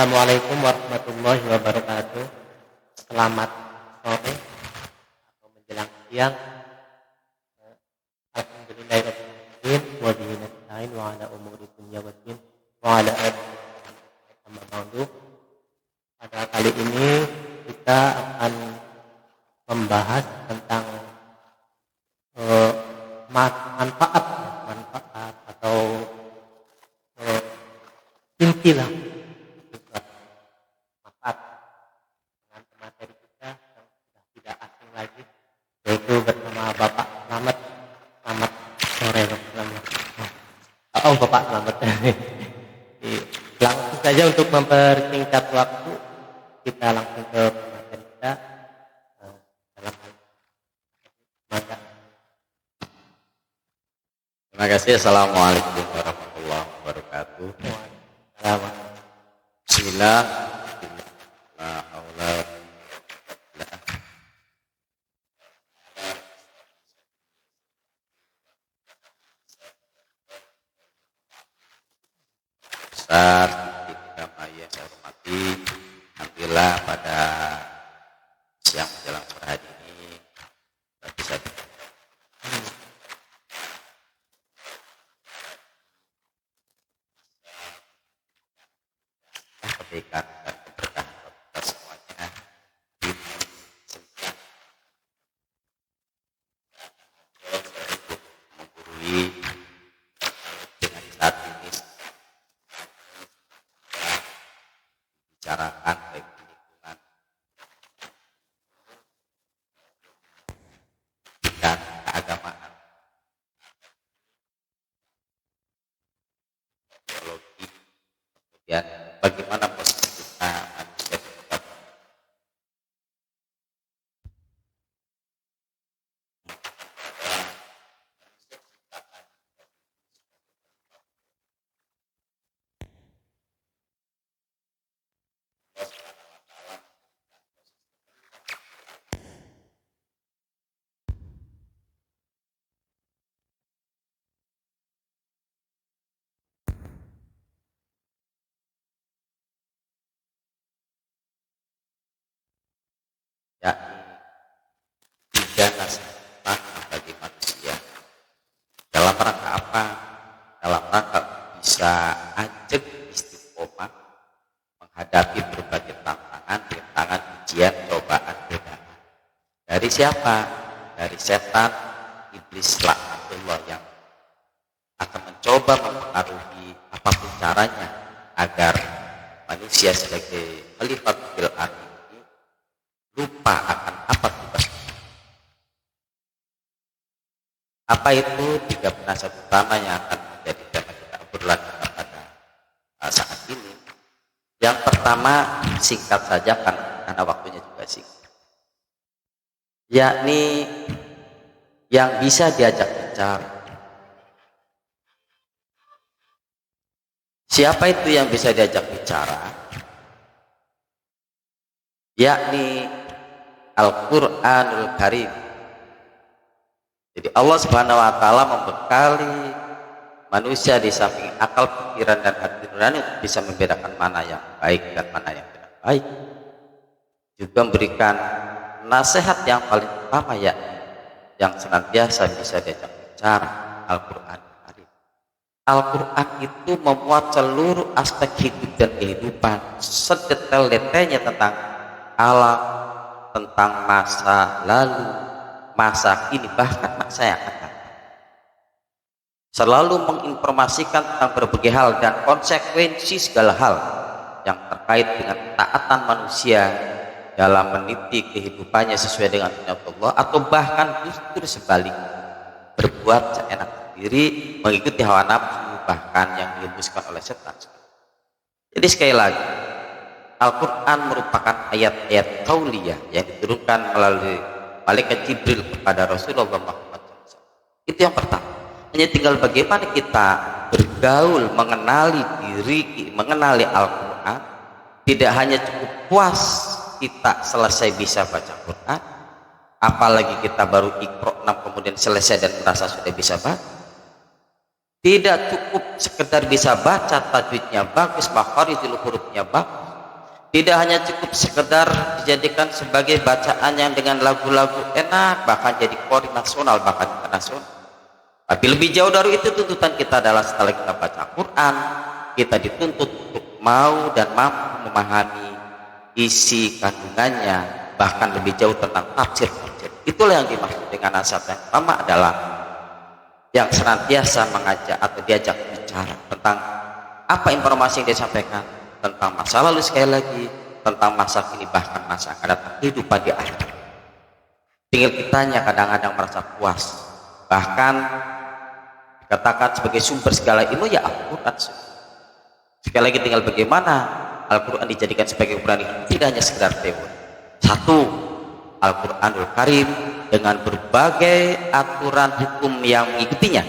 Assalamualaikum warahmatullahi wabarakatuh. Selamat sore atau menjelang siang. Alhamdulillahirabbil alamin wa bihi nasta'in wa ala umuri dunya waddin wa ala alihi wa sahbihi. Pada kali ini kita akan membahas tentang manfaat atau intilah manfaat dengan materi kita yang sudah tidak asing lagi, yaitu bersama Bapak Slamet. Selamat sore Bapak Slamet. Bapak Slamet. Langsung saja untuk mempersingkat waktu, kita langsung ke materi kita. Dalam hal maka. Terima kasih. Assalamualaikum warahmatullahi wabarakatuh. Bismillah. La haula besar kita yang saya hormati. Alhamdulillah pada siang menjelang sore hari ini bisa kebaikan dan keberkahan kita semuanya di sekian menggurui dengan saat ini bicarakan baik di lingkungan dan keagamaan, teologi, kemudian bagaimana posisi kita manusia tetap yakni tiga nasihat bagi manusia. Dalam rangka apa? Dalam rangka bisa ajak istiqomah menghadapi berbagai tantangan, rintangan, ujian, cobaan, godaan. Dari siapa? Dari setan, iblis laknatullah yang akan mencoba mempengaruhi apapun caranya agar manusia sebagai khalifah fil ardh lupa akan apa tugas. Apa itu tiga penasihat utama yang akan menjadi tema kita obrolan pada saat ini? Yang pertama, singkat saja karena waktunya juga singkat, yakni yang bisa diajak bicara. Siapa itu yang bisa diajak bicara? Yakni Al-Quranul Karim. Jadi Allah Subhanahu wa Ta'ala membekali manusia di samping akal, pikiran, dan hati nurani untuk bisa membedakan mana yang baik dan mana yang tidak baik. Juga memberikan nasihat yang paling utama, yakni yang senantiasa bisa diajak bicara, Al-Quran. Al-Quran itu memuat seluruh aspek hidup dan kehidupan, sedetail-detailnya tentang alam, tentang masa lalu, masa kini, bahkan masa yang akan datang. Selalu menginformasikan tentang berbagai hal dan konsekuensi segala hal yang terkait dengan taatan manusia dalam meniti kehidupannya sesuai dengan perintah Allah, atau bahkan justru sebaliknya, berbuat seenak sendiri, mengikuti hawa nafsu, bahkan yang dihembuskan oleh setan. Jadi sekali lagi, Al-Quran merupakan ayat-ayat qauliyah yang diturunkan melalui malaikat Jibril kepada Rasulullah Muhammad SAW. Itu yang pertama. Hanya tinggal bagaimana kita bergaul, mengenali diri, mengenali Al-Quran. Tidak hanya cukup puas kita selesai bisa baca Quran, apalagi kita baru Iqra 6 kemudian selesai dan merasa sudah bisa baca. Tidak cukup sekedar bisa baca, tajwidnya bagus, makharijul hurufnya bagus, Tidak hanya cukup sekedar dijadikan sebagai bacaan yang dengan lagu-lagu enak, bahkan jadi qori nasional, bahkan internasional. Tapi lebih jauh dari itu, tuntutan kita adalah setelah kita baca Quran, kita dituntut untuk mau dan mampu memahami isi kandungannya, bahkan lebih jauh tentang tafsir. Itulah yang dimaksud dengan nasihat yang pertama adalah yang senantiasa mengajak atau diajak bicara tentang apa informasi yang dia sampaikan, tentang masa lalu, sekali lagi tentang masa kini, bahkan masa akan datang, kehidupan di akhirat. Tinggal kitanya kadang-kadang merasa puas, bahkan dikatakan sebagai sumber segala ilmu ya Al-Quran. Sekali lagi tinggal bagaimana Al-Quran dijadikan sebagai ukuran hidup, tidak hanya sekedar teori. Satu, Al-Quranul Karim dengan berbagai aturan hukum yang mengikutinya,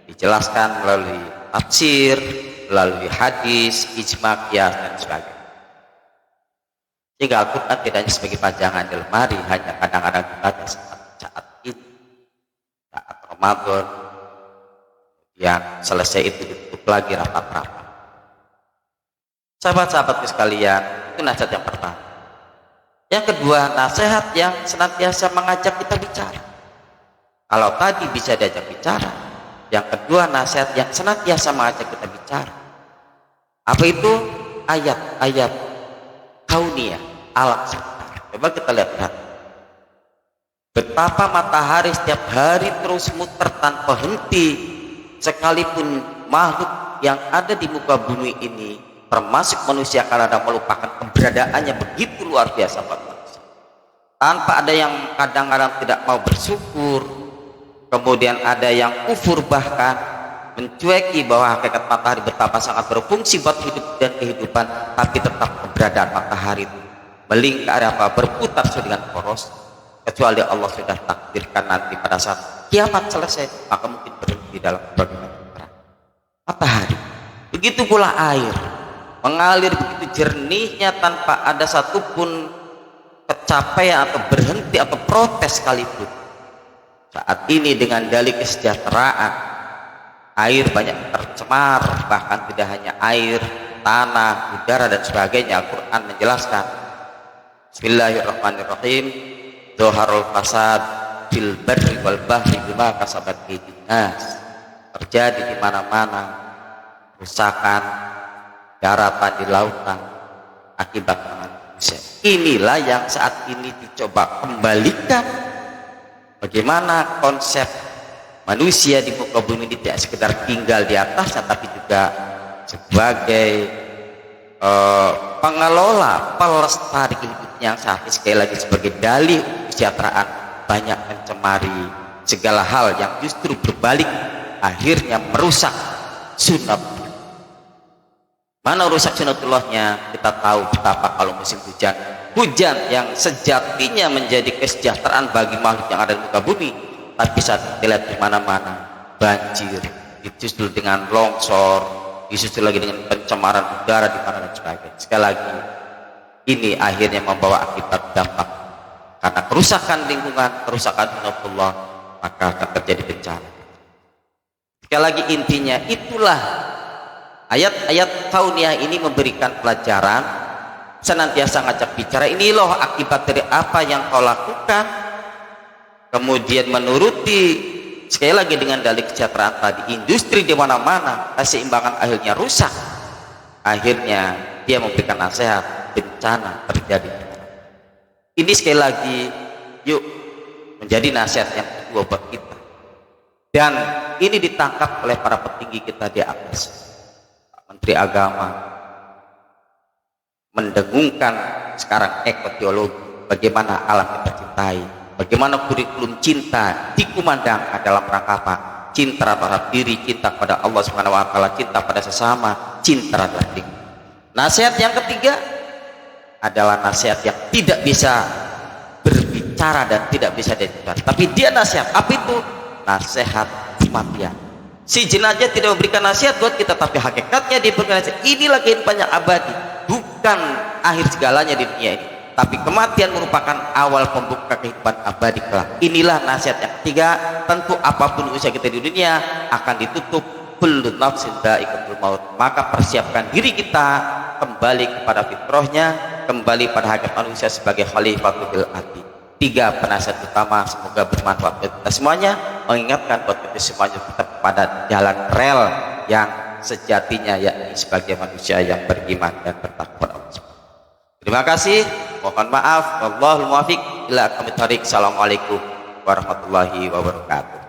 dijelaskan melalui tafsir, melalui hadis, ijma, qiyas, dan sebagainya. Sehingga Al-Quran tidak hanya sebagai pajangan di lemari, hanya kadang-kadang dibaca saat ini, saat Ramadan, yang selesai itu ditutup lagi rapat-rapat. Sahabat-sahabatku sekalian, itu nasihat yang pertama. Yang kedua, nasihat yang senantiasa mengajak kita bicara. Kalau tadi bisa diajak bicara, yang kedua nasihat yang senantiasa mengajak kita bicara. Apa itu? Ayat-ayat kauniyah, alam semesta. Coba kita lihat betapa matahari setiap hari terus muter tanpa henti, sekalipun makhluk yang ada di muka bumi ini, termasuk manusia, karena melupakan keberadaannya begitu luar biasa manusia. Tanpa ada yang kadang-kadang tidak mau bersyukur, kemudian ada yang kufur, bahkan mencueki bahwa hakikat matahari betapa sangat berfungsi buat hidup dan kehidupan, tapi tetap keberadaan matahari itu melingkar berputar sesuai dengan poros, kecuali Allah sudah takdirkan nanti pada saat kiamat selesai, maka mungkin berhenti dalam bagaimana matahari. Begitu pula air mengalir begitu jernihnya tanpa ada satupun kecapaian atau berhenti atau protes sekalipun. Saat ini dengan dalih kesejahteraan, air banyak tercemar, bahkan tidak hanya air, tanah, udara, dan sebagainya. Al-Quran menjelaskan, Bismillahirrahmanirrahim, Zoharul fasad fil barri wal bahri bima kasabat aydin nas. Terjadi di mana-mana kerusakan daratan, di lautan, akibat manusia. Inilah yang saat ini dicoba kembalikan. Bagaimana konsep manusia di muka bumi ini tidak sekedar tinggal di atasnya, tapi juga sebagai pengelola, pelestari hidupnya yang saat ini, sekali lagi sebagai dalih kesejahteraan, banyak mencemari segala hal yang justru berbalik akhirnya merusak sunat. Mana rusak sunatullahnya? Kita tahu betapa kalau musim hujan, hujan yang sejatinya menjadi kesejahteraan bagi makhluk yang ada di muka bumi, tapi saat kita lihat di mana-mana banjir, disusul dengan longsor, disusul lagi dengan pencemaran udara di mana dan sebagainya. Sekali lagi, ini akhirnya membawa akibat dampak karena kerusakan lingkungan, kerusakan sunatullah, maka akan terjadi bencana. Sekali lagi, intinya itulah ayat-ayat kauniyah ini memberikan pelajaran, senantiasa ngajak bicara. Ini loh akibat dari apa yang kau lakukan, kemudian menuruti, sekali lagi dengan dalih kesejahteraan tadi, industri di mana-mana, keseimbangan akhirnya rusak. Akhirnya dia memberikan nasihat, bencana terjadi. Ini sekali lagi, yuk menjadi nasihat yang kedua buat kita. Dan ini ditangkap oleh para petinggi kita di atas. Menteri Agama mendengungkan sekarang ekoteologi, bagaimana alam kita cintai, bagaimana kurikulum cinta dikumandangkan dalam rangka apa? Cinta terhadap diri, cinta kepada Allah Subhanahu wa taala, cinta pada sesama, cinta terhadap diri. Nasihat yang ketiga adalah nasihat yang tidak bisa berbicara dan tidak bisa didengar, tapi dia nasihat. Apa itu? Nasihat kematian. Si jin aja tidak memberikan nasihat buat kita, tapi hakikatnya dia berikan nasihat. Inilah kehidupan yang abadi, bukan akhir segalanya di dunia ini, tapi kematian merupakan awal pembuka kehidupan abadi kelak. Inilah nasihat yang ketiga. Tentu apapun usaha kita di dunia akan ditutup kullu nafsin dha'iqatul maut. Maka persiapkan diri kita kembali kepada fitrahnya, kembali pada hakikat manusia sebagai khalifatul fil ardi. 3 penasihat utama semoga bermanfaat buat kita semuanya, mengingatkan buat kita semuanya tetap pada jalan rel yang sejatinya, yakni sebagai manusia yang beriman dan bertakwa Allah. Terima kasih, mohon maaf, wallahul muwaffiq ila aqwamit thoriq. Assalamualaikum warahmatullahi wabarakatuh.